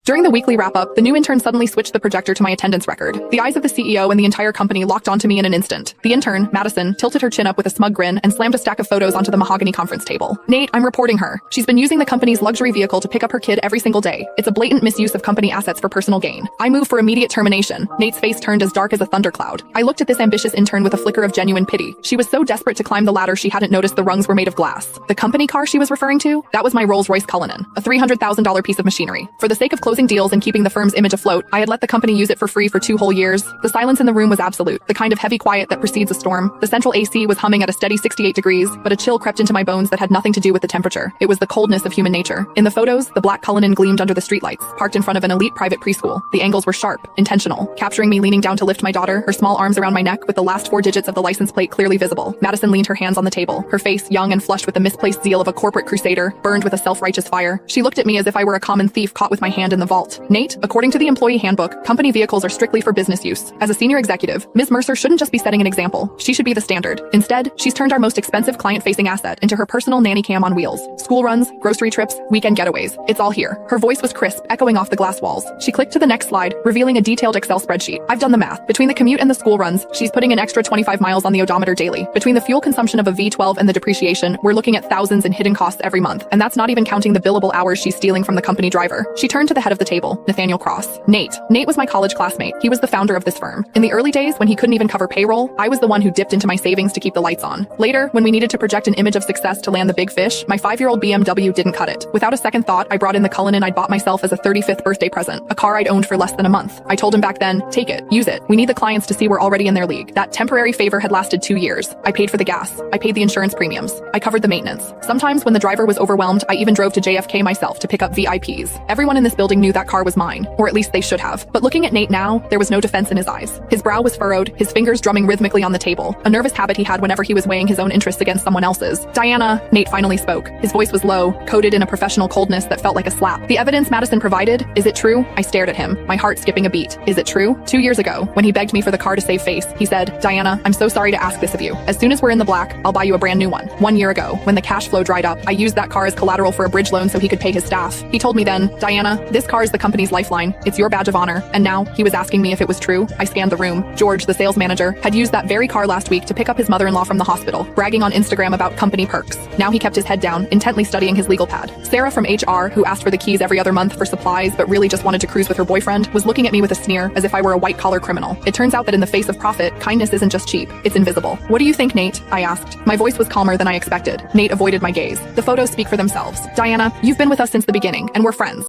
During the weekly wrap-up, the new intern suddenly switched the projector to my attendance record. The eyes of the CEO and the entire company locked onto me in an instant. The intern, Madison, tilted her chin up with a smug grin and slammed a stack of photos onto the mahogany conference table. Nate, I'm reporting her. She's been using the company's luxury vehicle to pick up her kid every single day. It's a blatant misuse of company assets for personal gain. I move for immediate termination. Nate's face turned as dark as a thundercloud. I looked at this ambitious intern with a flicker of genuine pity. She was so desperate to climb the ladder she hadn't noticed the rungs were made of glass. The company car she was referring to? That was my Rolls-Royce Cullinan, a $300,000 piece of machinery. For the sake of closing deals and keeping the firm's image afloat, I had let the company use it for free for 2 whole years. The silence in the room was absolute, the kind of heavy quiet that precedes a storm. The central AC was humming at a steady 68 degrees, but a chill crept into my bones that had nothing to do with the temperature. It was the coldness of human nature. In the photos, the black Cullinan gleamed under the streetlights, parked in front of an elite private preschool. The angles were sharp, intentional, capturing me leaning down to lift my daughter, her small arms around my neck with the last 4 digits of the license plate clearly visible. Madison leaned her hands on the table, her face, young and flushed with the misplaced zeal of a corporate crusader, burned with a self-righteous fire. She looked at me as if I were a common thief caught with my hand in the vault. Nate, according to the employee handbook, company vehicles are strictly for business use. As a senior executive, Ms. Mercer shouldn't just be setting an example. She should be the standard. Instead, she's turned our most expensive client-facing asset into her personal nanny cam on wheels. School runs, grocery trips, weekend getaways. It's all here. Her voice was crisp, echoing off the glass walls. She clicked to the next slide, revealing a detailed Excel spreadsheet. I've done the math. Between the commute and the school runs, she's putting an extra 25 miles on the odometer daily. Between the fuel consumption of a V12 and the depreciation, we're looking at thousands in hidden costs every month. And that's not even counting the billable hours she's stealing from the company driver. She turned to the head of the table, Nathaniel Cross. Nate was my college classmate. He was the founder of this firm. In the early days, when he couldn't even cover payroll, I was the one who dipped into my savings to keep the lights on. Later, when we needed to project an image of success to land the big fish, my 5-year-old BMW didn't cut it. Without a second thought, I brought in the Cullinan I'd bought myself as a 35th birthday present, a car I'd owned for less than a month. I told him back then, take it, use it. We need the clients to see we're already in their league. That temporary favor had lasted 2 years. I paid for the gas. I paid the insurance premiums. I covered the maintenance. Sometimes when the driver was overwhelmed, I even drove to JFK myself to pick up VIPs. Everyone in this building knew that car was mine, or at least they should have. But looking at Nate now, there was no defense in his eyes. His brow was furrowed, his fingers drumming rhythmically on the table, a nervous habit he had whenever he was weighing his own interests against someone else's. Diana, Nate finally spoke. His voice was low, coated in a professional coldness that felt like a slap. The evidence Madison provided, is it true? I stared at him, my heart skipping a beat. Is it true? 2 years ago, when he begged me for the car to save face, he said, Diana, I'm so sorry to ask this of you. As soon as we're in the black, I'll buy you a brand new one. 1 year ago, when the cash flow dried up, I used that car as collateral for a bridge loan so he could pay his staff. He told me then, Diana, this car is the company's lifeline. It's your badge of honor. And now, he was asking me if it was true. I scanned the room. George, the sales manager, had used that very car last week to pick up his mother-in-law from the hospital, bragging on Instagram about company perks. Now he kept his head down, intently studying his legal pad. Sarah from HR, who asked for the keys every other month for supplies but really just wanted to cruise with her boyfriend, was looking at me with a sneer as if I were a white-collar criminal. It turns out that in the face of profit, kindness isn't just cheap, it's invisible. What do you think, Nate? I asked. My voice was calmer than I expected. Nate avoided my gaze. The photos speak for themselves. Diana, you've been with us since the beginning, and we're friends.